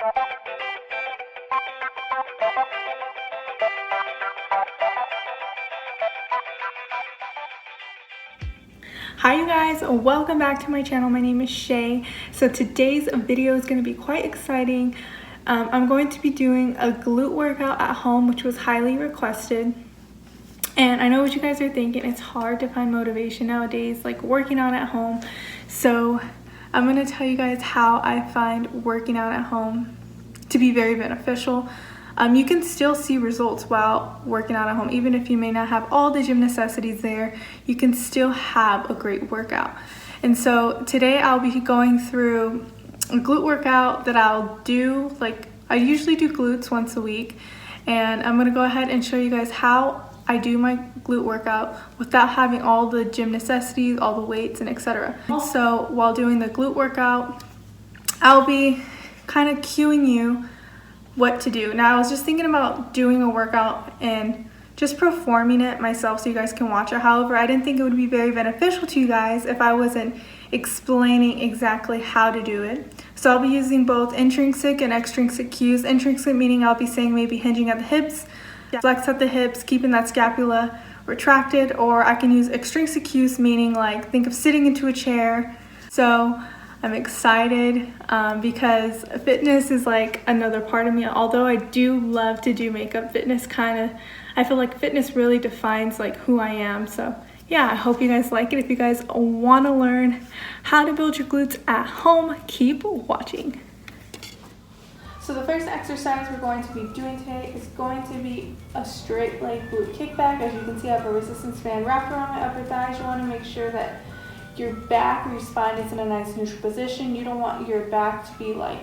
Hi you guys, welcome back to my channel. My name is Shay. So today's video is going to be quite exciting. I'm going to be doing a glute workout at home, which was highly requested. And I know what you guys are thinking, it's hard to find motivation nowadays, like working out at home. So I'm going to tell you guys how I find working out at home to be very beneficial. You can still see results while working out at home. Even if you may not have all the gym necessities there, you can still have a great workout. And so today I'll be going through a glute workout that I'll do, like I usually do glutes once a week. And I'm gonna go ahead and show you guys how I do my glute workout without having all the gym necessities, all the weights, and etc. Also, while doing the glute workout, I'll be kind of cueing you what to do. Now I was just thinking about doing a workout and just performing it myself so you guys can watch it. However, I didn't think it would be very beneficial to you guys if I wasn't explaining exactly how to do it. So I'll be using both intrinsic and extrinsic cues. Intrinsic meaning I'll be saying maybe hinging at the hips, flex at the hips, keeping that scapula retracted, or I can use extrinsic cues meaning like think of sitting into a chair. So I'm excited because fitness is like another part of me. Although I do love to do makeup, fitness I feel like fitness really defines like who I am. So yeah, I hope you guys like it. If you guys want to learn how to build your glutes at home, keep watching. So the first exercise we're going to be doing today is going to be a straight leg glute kickback. As you can see, I have a resistance band wrapped around my upper thighs. You want to make sure that your back or your spine is in a nice neutral position. You don't want your back to be like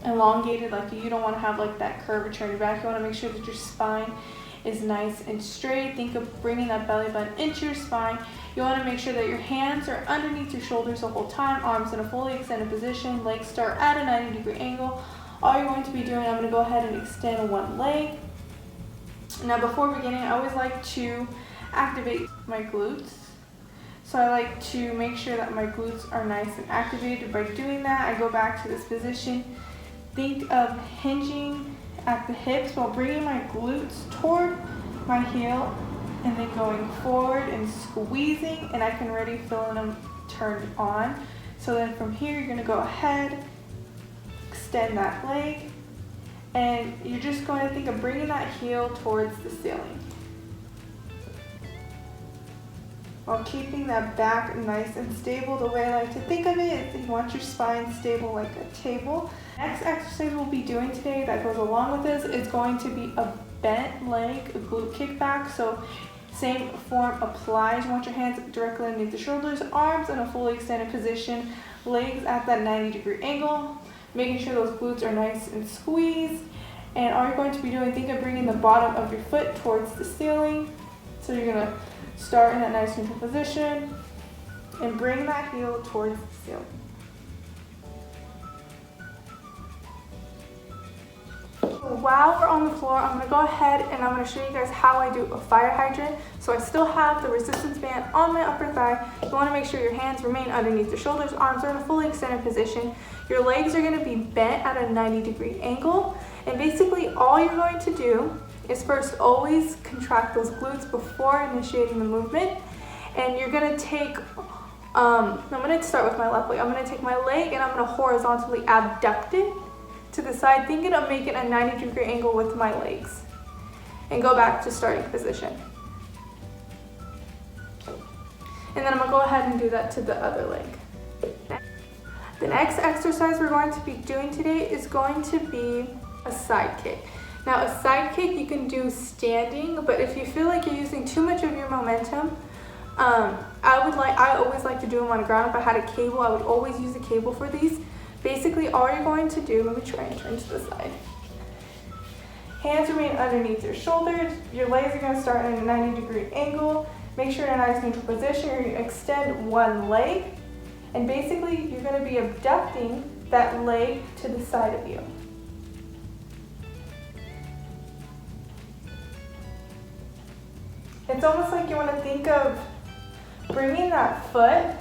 elongated, like you don't want to have like that curvature in your back. You want to make sure that your spine is nice and straight. Think of bringing that belly button into your spine. You want to make sure that your hands are underneath your shoulders the whole time, arms in a fully extended position, legs start at a 90-degree angle. All you're going to be doing, I'm going to go ahead and extend one leg. Now before beginning, I always like to activate my glutes. So I like to make sure that my glutes are nice and activated. By doing that, I go back to this position. Think of hinging at the hips while bringing my glutes toward my heel and then going forward and squeezing, and I can already feel them turned on. So then from here, you're gonna go ahead, extend that leg, and you're just going to think of bringing that heel towards the ceiling, while keeping that back nice and stable. The way I like to think of it is you want your spine stable like a table. Next exercise we'll be doing today that goes along with this is going to be a bent leg, a glute kickback. So same form applies. You want your hands directly underneath the shoulders, arms in a fully extended position, legs at that 90-degree angle, making sure those glutes are nice and squeezed. And all you're going to be doing, think of bringing the bottom of your foot towards the ceiling. So you're going to start in that nice neutral position and bring that heel towards the ceiling. While we're on the floor, I'm going to go ahead and I'm going to show you guys how I do a fire hydrant. So I still have the resistance band on my upper thigh. You want to make sure your hands remain underneath your shoulders, arms are in a fully extended position. Your legs are going to be bent at a 90-degree angle. And basically all you're going to do is first always contract those glutes before initiating the movement. And you're going to take, I'm going to start with my left leg. I'm going to take my leg and I'm going to horizontally abduct it to the side, thinking of making a 90-degree angle with my legs. And go back to starting position. And then I'm going to go ahead and do that to the other leg. The next exercise we're going to be doing today is going to be a side kick. Now a side kick you can do standing, but if you feel like you're using too much of your momentum, I always like to do them on the ground. If I had a cable, I would always use a cable for these. Basically all you're going to do, let me try and turn to the side. Hands remain underneath your shoulders, your legs are going to start at a 90-degree angle. Make sure you're in a nice neutral position. You're going to extend one leg, and basically you're going to be abducting that leg to the side of you. It's almost like you want to think of bringing that foot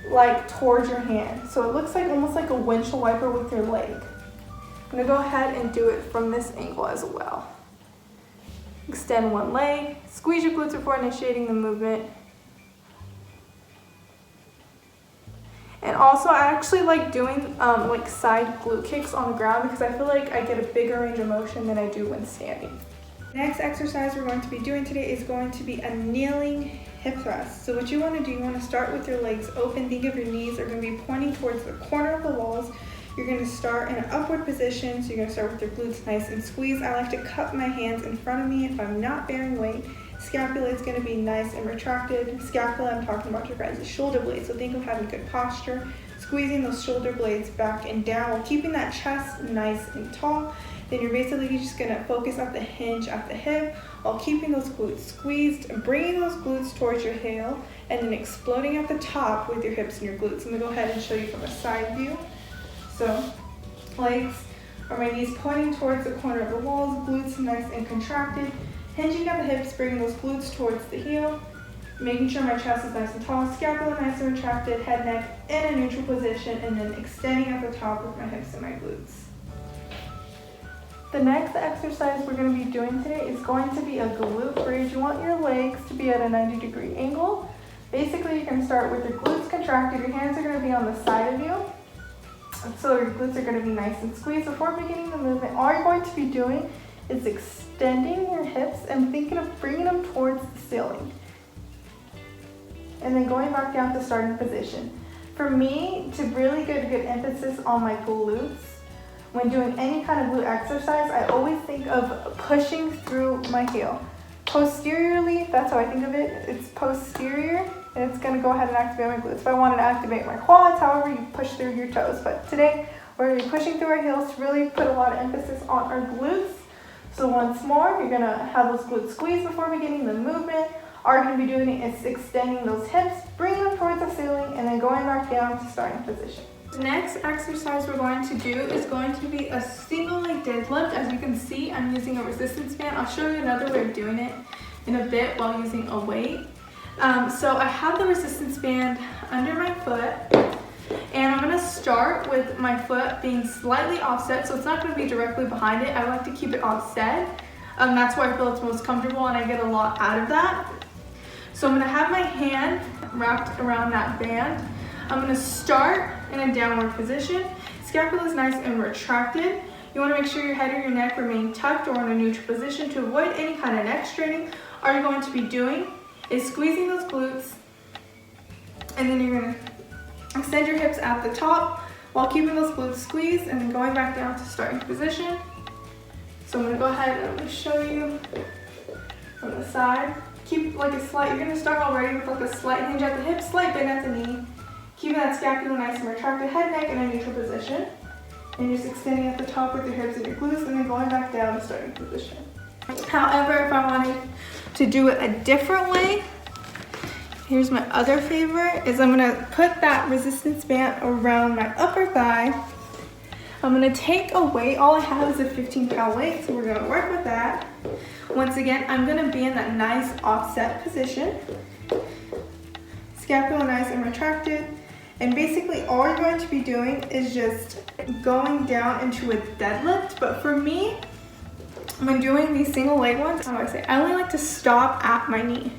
like towards your hand. So it looks like almost like a windshield wiper with your leg. I'm gonna go ahead and do it from this angle as well. Extend one leg, squeeze your glutes before initiating the movement. And also I actually like doing like side glute kicks on the ground because I feel like I get a bigger range of motion than I do when standing. Next exercise we're going to be doing today is going to be a kneeling hip thrust. So what you want to do, you want to start with your legs open. Think of your knees are going to be pointing towards the corner of the walls. You're going to start in an upward position. So you're going to start with your glutes nice and squeezed. I like to cup my hands in front of me if I'm not bearing weight. Scapula is going to be nice and retracted. Scapula, I'm talking about your guys' shoulder blades. So think of having good posture, squeezing those shoulder blades back and down while keeping that chest nice and tall. Then you're basically just gonna focus at the hinge at the hip while keeping those glutes squeezed and bringing those glutes towards your heel and then exploding at the top with your hips and your glutes. I'm gonna go ahead and show you from a side view. So legs or my knees pointing towards the corner of the walls, glutes nice and contracted, hinging at the hips, bringing those glutes towards the heel, making sure my chest is nice and tall, scapula nice and retracted, head, neck in a neutral position, and then extending at the top with my hips and my glutes. The next exercise we're going to be doing today is going to be a glute bridge. You want your legs to be at a 90-degree angle. Basically, you're going to start with your glutes contracted. Your hands are going to be on the side of you. So your glutes are going to be nice and squeezed. Before beginning the movement, all you're going to be doing is extending your hips and thinking of bringing them towards the ceiling. And then going back down to starting position. For me, to really get a good emphasis on my glutes, when doing any kind of glute exercise, I always think of pushing through my heel. Posteriorly, that's how I think of it. It's posterior, and it's gonna go ahead and activate my glutes. If I wanted to activate my quads, however, you push through your toes. But today, we're gonna be pushing through our heels to really put a lot of emphasis on our glutes. So once more, you're gonna have those glutes squeezed before beginning the movement. All you're gonna be doing is extending those hips, bringing them towards the ceiling, and then going back down to starting position. The next exercise we're going to do is going to be a single leg deadlift. As you can see, I'm using a resistance band. I'll show you another way of doing it in a bit while using a weight. So I have the resistance band under my foot, and I'm gonna start with my foot being slightly offset, so it's not gonna be directly behind it. I like to keep it offset. That's where I feel it's most comfortable and I get a lot out of that. So I'm gonna have my hand wrapped around that band. I'm gonna start in a downward position. Scapula is nice and retracted. You wanna make sure your head or your neck remain tucked or in a neutral position to avoid any kind of neck straining. All you're going to be doing is squeezing those glutes, and then you're gonna extend your hips at the top while keeping those glutes squeezed and then going back down to starting position. So I'm gonna go ahead and I'm gonna show you from the side. Keep like a slight, you're gonna start already with like a slight hinge at the hip, slight bend at the knee. Keeping that scapula nice and retracted, head, neck in a neutral position. And just extending at the top with your hips and your glutes and then going back down to starting position. However, if I wanted to do it a different way, here's my other favorite, is I'm gonna put that resistance band around my upper thigh. I'm gonna take a weight, all I have is a 15-pound weight, so we're gonna work with that. Once again, I'm gonna be in that nice offset position. Scapula nice and retracted. And basically all you're going to be doing is just going down into a deadlift. But for me, when doing these single leg ones, I only like to stop at my knee.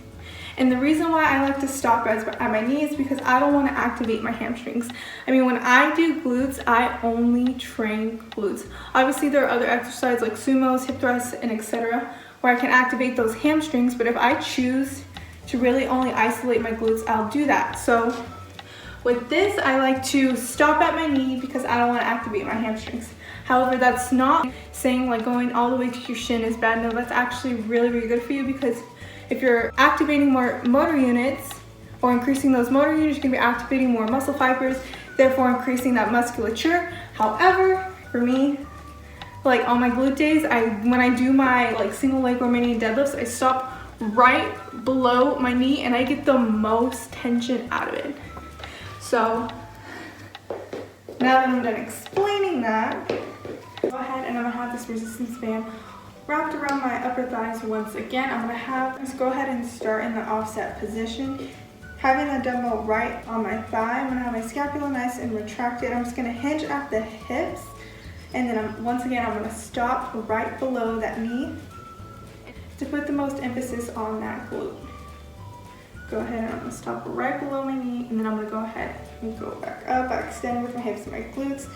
And the reason why I like to stop at my knee is because I don't want to activate my hamstrings. I mean, when I do glutes, I only train glutes. Obviously, there are other exercises like sumos, hip thrusts, and etc. where I can activate those hamstrings. But if I choose to really only isolate my glutes, I'll do that. So with this, I like to stop at my knee because I don't want to activate my hamstrings. However, that's not saying like going all the way to your shin is bad. No, that's actually really, really good for you, because if you're activating more motor units or increasing those motor units, you're gonna be activating more muscle fibers, therefore increasing that musculature. However, for me, like on my glute days, when I do my like single leg or mini deadlifts, I stop right below my knee and I get the most tension out of it. So now that I'm done explaining that, go ahead and I'm gonna have this resistance band wrapped around my upper thighs once again. I'm gonna have, let's go ahead and start in the offset position. having that dumbbell right on my thigh. I'm gonna have my scapula nice and retracted. I'm just gonna hinge at the hips, and then once again, I'm gonna stop right below that knee to put the most emphasis on that glute. Go ahead and I'm gonna stop right below my knee, and then I'm gonna go ahead and go back up. I extend with my hips and my glutes,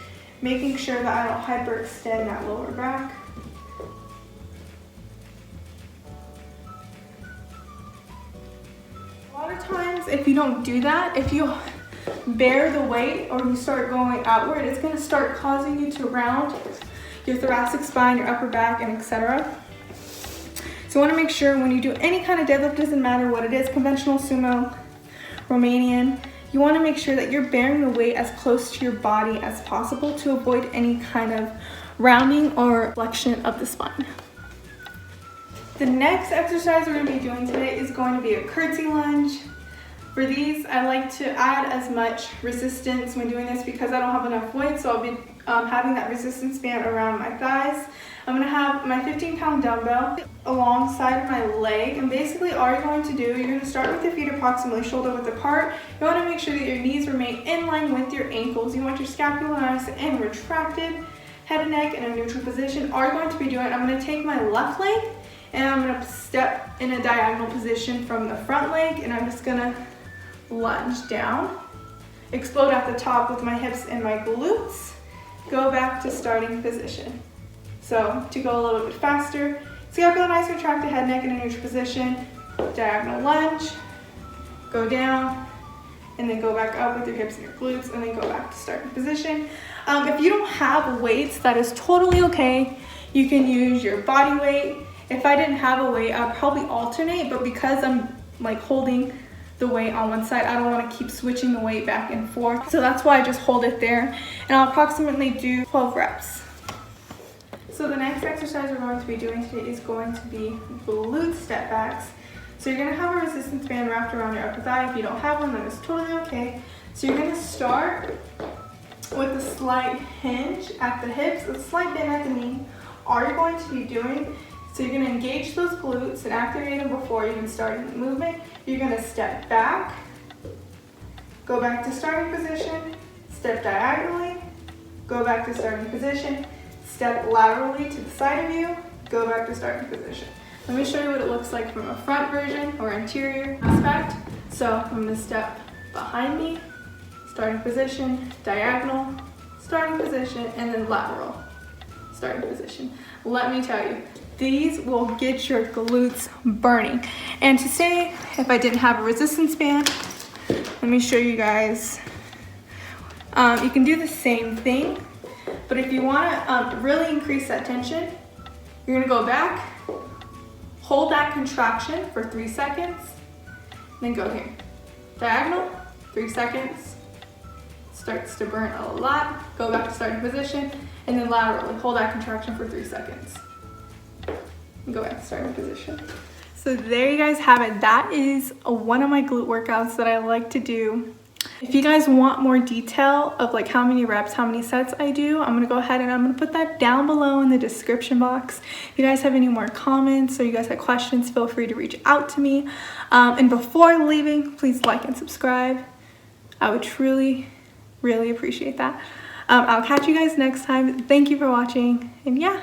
making sure that I don't hyperextend that lower back. A lot of times, if you don't do that, if you bear the weight or you start going outward, it's gonna start causing you to round your thoracic spine, your upper back, and etc. So you want to make sure when you do any kind of deadlift, doesn't matter what it is, conventional, sumo, Romanian, you want to make sure that you're bearing the weight as close to your body as possible to avoid any kind of rounding or flexion of the spine. The next exercise we're going to be doing today is going to be a curtsy lunge. For these, I like to add as much resistance when doing this because I don't have enough weight, so I'll be having that resistance band around my thighs. I'm going to have my 15-pound dumbbell alongside my leg, and basically all you're going to do, you're going to start with your feet approximately shoulder width apart. You want to make sure that your knees remain in line with your ankles. You want your scapula nice and retracted, head and neck in a neutral position. All you're going to be doing, I'm going to take my left leg and I'm going to step in a diagonal position from the front leg, and I'm just going to lunge down, explode at the top with my hips and my glutes, go back to starting position. So to go a little bit faster, scapula nice and retracted, head, neck in a neutral position, diagonal lunge, go down, and then go back up with your hips and your glutes, and then go back to starting position. If you don't have weights, that is totally okay. You can use your body weight. If I didn't have a weight, I'd probably alternate, but because I'm like holding the weight on one side, I don't want to keep switching the weight back and forth. So that's why I just hold it there, and I'll approximately do 12 reps. So the next exercise we're going to be doing today is going to be Glute Step Backs. So you're going to have a resistance band wrapped around your upper thigh. If you don't have one, then it's totally okay. So you're going to start with a slight hinge at the hips, a slight bend at the knee. All you're going to be doing, so you're going to engage those glutes and activate them before even starting the movement. You're going to step back, go back to starting position, step diagonally, go back to starting position, step laterally to the side of you, go back to starting position. Let me show you what it looks like from a front version or interior aspect. So I'm going to step behind me, starting position, diagonal, starting position, and then lateral, starting position. Let me tell you, these will get your glutes burning. And to say, if I didn't have a resistance band, let me show you guys. You can do the same thing, but if you want to really increase that tension, you're going to go back, hold that contraction for 3 seconds, then go here. Diagonal, 3 seconds, starts to burn a lot, go back to starting position, and then laterally, hold that contraction for 3 seconds. And go back to starting position. So there you guys have it. That is one of my glute workouts that I like to do. If you guys want more detail of like how many reps, how many sets I do, I'm gonna go ahead and I'm gonna put that down below in the description box. If you guys have any more comments or you guys have questions, feel free to reach out to me. And before leaving, please like and subscribe. I would truly, really appreciate that. I'll catch you guys next time. Thank you for watching, and yeah.